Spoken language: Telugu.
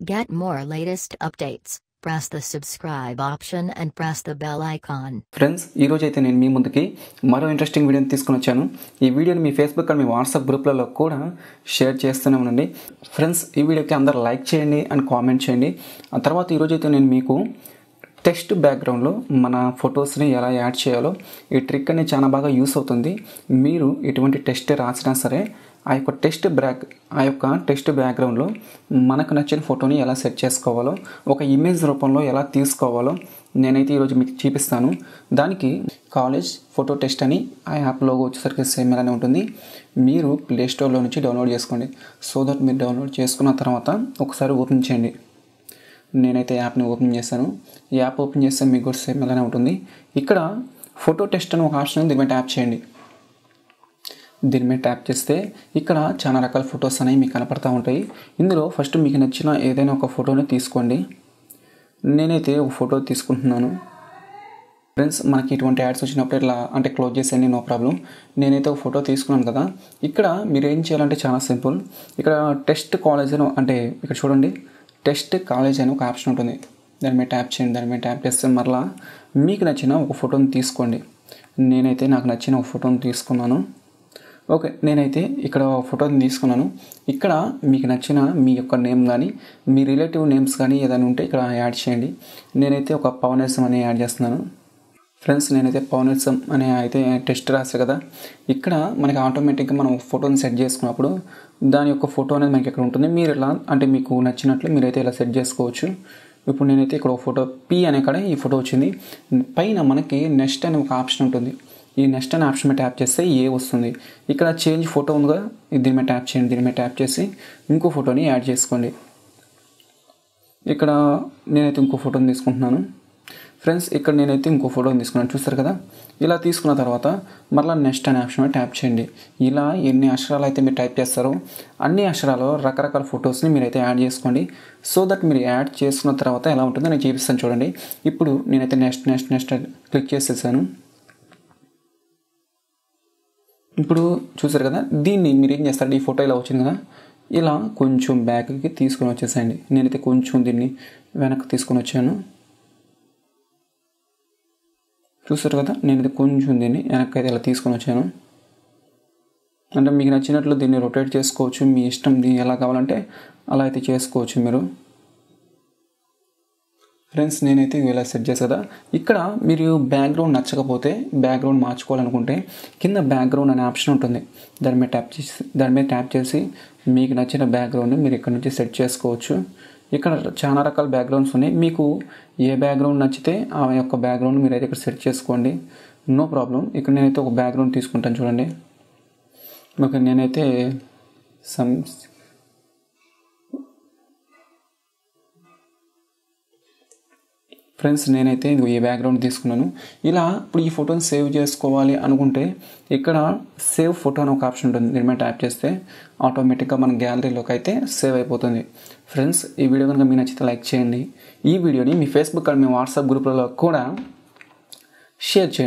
Get more latest updates. Press the subscribe option and press the bell icon. Friends ఈ రోజు అయితే నేను మీ ముందుకి మరో ఇంట్రెస్టింగ్ వీడియోని తీసుకొని వచ్చాను. ఈ వీడియోని మీ ఫేస్బుక్ అండ్ మీ వాట్సాప్ గ్రూప్లలో కూడా షేర్ చేస్తూనే ఉండండి. ఫ్రెండ్స్ ఈ వీడియోకి అందరూ లైక్ చేయండి అండ్ కామెంట్ చేయండి. ఆ తర్వాత ఈరోజు అయితే నేను మీకు టెక్స్ట్ బ్యాక్గ్రౌండ్లో మన ఫొటోస్ని ఎలా యాడ్ చేయాలో ఈ ట్రిక్ అనేది చాలా బాగా యూస్ అవుతుంది. మీరు ఎటువంటి టెస్ట్ రాసినా సరే ఆ యొక్క టెక్స్ట్ బ్యాక్గ్రౌండ్లో మనకు నచ్చిన ఫోటోని ఎలా సెట్ చేసుకోవాలో, ఒక ఇమేజ్ రూపంలో ఎలా తీసుకోవాలో నేనైతే ఈరోజు మీకు చూపిస్తాను. దానికి కాలేజ్ ఫోటో టెస్ట్ అని ఆ యాప్ లోగో వచ్చేసరికి సేమ్ ఇలానే ఉంటుంది. మీరు ప్లే స్టోర్లో నుంచి డౌన్లోడ్ చేసుకోండి. సో దట్ మీరు డౌన్లోడ్ చేసుకున్న తర్వాత ఒకసారి ఓపెన్ చేయండి. నేనైతే యాప్ని ఓపెన్ చేశాను. ఈ యాప్ ఓపెన్ చేస్తే మీకు కూడా సేమ్ ఇలానే ఉంటుంది. ఇక్కడ ఫోటో టెస్ట్ అని ఒక ఆప్షన్ ఉంది, దీని మీద ట్యాప్ చేయండి. దీని మీద ట్యాప్ చేస్తే ఇక్కడ చాలా రకాల ఫొటోస్ అనేవి మీకు కనపడతా ఉంటాయి. ఇందులో ఫస్ట్ మీకు నచ్చిన ఏదైనా ఒక ఫోటోని తీసుకోండి. నేనైతే ఒక ఫోటో తీసుకుంటున్నాను. ఫ్రెండ్స్ మనకి ఇటువంటి యాడ్స్ వచ్చినప్పుడు ఇట్లా అంటే క్లోజ్ చేసేయండి, నో ప్రాబ్లం. నేనైతే ఒక ఫోటో తీసుకున్నాను కదా. ఇక్కడ మీరు ఏం చేయాలంటే చాలా సింపుల్. ఇక్కడ టెస్ట్ కాలేజ్ అని అంటే ఇక్కడ చూడండి, టెస్ట్ కాలేజ్ అని ఒక ఆప్షన్ ఉంటుంది. దాని మీద ట్యాప్ చేయండి. దాని మీద ట్యాప్ చేస్తే మరలా మీకు నచ్చిన ఒక ఫోటోని తీసుకోండి. నేనైతే నాకు నచ్చిన ఒక ఫోటోని తీసుకున్నాను. ఓకే, నేనైతే ఇక్కడ ఫోటోని తీసుకున్నాను. ఇక్కడ మీకు నచ్చిన మీ యొక్క నేమ్ కానీ మీ రిలేటివ్ నేమ్స్ కానీ ఏదైనా ఉంటే ఇక్కడ యాడ్ చేయండి. నేనైతే ఒక పవనేశం అని యాడ్ చేస్తున్నాను. ఫ్రెండ్స్ నేనైతే పవనేశం అనే అయితే టెస్ట్ రాసే కదా. ఇక్కడ మనకి ఆటోమేటిక్గా మనం ఫోటోని సెట్ చేసుకున్నప్పుడు దాని యొక్క ఫోటో అనేది మనకి ఇక్కడ ఉంటుంది. మీరు ఇలా అంటే మీకు నచ్చినట్లు మీరైతే ఇలా సెట్ చేసుకోవచ్చు. ఇప్పుడు నేనైతే ఇక్కడ ఒక ఫోటో పి అనే కాడ ఈ ఫోటో వచ్చింది. పైన మనకి నెక్స్ట్ అనే ఒక ఆప్షన్ ఉంటుంది. ఈ నెక్స్ట్ అనే ఆప్షన్ మీద ట్యాప్ చేస్తే ఏ వస్తుంది. ఇక్కడ చేంజ్ ఫోటో ఉందిగా, దీని మీద ట్యాప్ చేయండి. దీని మీద ట్యాప్ చేసి ఇంకో ఫోటోని యాడ్ చేసుకోండి. ఇక్కడ నేనైతే ఇంకో ఫోటోని తీసుకుంటున్నాను. ఫ్రెండ్స్ ఇక్కడ నేనైతే ఇంకో ఫోటోని తీసుకున్నాను, చూస్తారు కదా. ఇలా తీసుకున్న తర్వాత మరలా నెక్స్ట్ అనే ఆప్షన్ మీద ట్యాప్ చేయండి. ఇలా ఎన్ని అక్షరాలు అయితే మీరు టైప్ చేస్తారో అన్ని అక్షరాలు రకరకాల ఫొటోస్ని మీరైతే యాడ్ చేసుకోండి. సో దట్ మీరు యాడ్ చేసుకున్న తర్వాత ఎలా ఉంటుందో నేను చూపిస్తాను చూడండి. ఇప్పుడు నేనైతే నెక్స్ట్ క్లిక్ చేసేసాను. ఇప్పుడు చూసారు కదా, దీన్ని మీరు ఏం చేస్తారు, ఈ ఫోటో ఇలా వచ్చింది కదా, ఇలా కొంచెం బ్యాక్కి తీసుకొని వచ్చేసేయండి. నేనైతే కొంచెం దీన్ని వెనక్కి తీసుకొని వచ్చాను. చూసారు కదా, నేనైతే కొంచెం దీన్ని వెనక్కి అయితే ఇలా తీసుకొని వచ్చాను. అంటే మీకు నచ్చినట్లు దీన్ని రొటేట్ చేసుకోవచ్చు, మీ ఇష్టం. దీన్ని ఎలా కావాలంటే అలా అయితే చేసుకోవచ్చు మీరు. ఫ్రెండ్స్ నేనైతే ఇలా సెట్ చేసా కదా. ఇక్కడ మీరు బ్యాక్గ్రౌండ్ నచ్చకపోతే బ్యాక్గ్రౌండ్ మార్చుకోవాలనుకుంటే కింద బ్యాక్గ్రౌండ్ అనే ఆప్షన్ ఉంటుంది. దాని మీద ట్యాప్ చేసి మీకు నచ్చిన బ్యాక్గ్రౌండ్ని మీరు ఇక్కడ నుంచి సెట్ చేసుకోవచ్చు. ఇక్కడ చాలా రకాల బ్యాక్గ్రౌండ్స్ ఉన్నాయి. మీకు ఏ బ్యాక్గ్రౌండ్ నచ్చితే ఆ యొక్క బ్యాక్గ్రౌండ్ మీరైతే ఇక్కడ సెట్ చేసుకోండి, నో ప్రాబ్లం. ఇక్కడ నేనైతే ఒక బ్యాక్గ్రౌండ్ తీసుకుంటాను చూడండి. ఓకే, నేనైతే ఫ్రెండ్స్ నేనైతే ఈ బ్యాక్గ్రౌండ్ తీసుకున్నాను. ఇలా ఇప్పుడు ఈ ఫోటోని సేవ్ చేసుకోవాలి అనుకుంటే ఇక్కడ సేవ్ ఫోటో అని ఒక ఆప్షన్ ఉంటుంది. దీని మీద ట్యాప్ చేస్తే ఆటోమేటిక్గా మన గ్యాలరీలోకి అయితే సేవ్ అయిపోతుంది. ఫ్రెండ్స్ ఈ వీడియో కనుక మీకు నచ్చితే లైక్ చేయండి. ఈ వీడియోని మీ ఫేస్బుక్ అండ్ మీ వాట్సాప్ గ్రూప్లలో కూడా షేర్ చేయండి.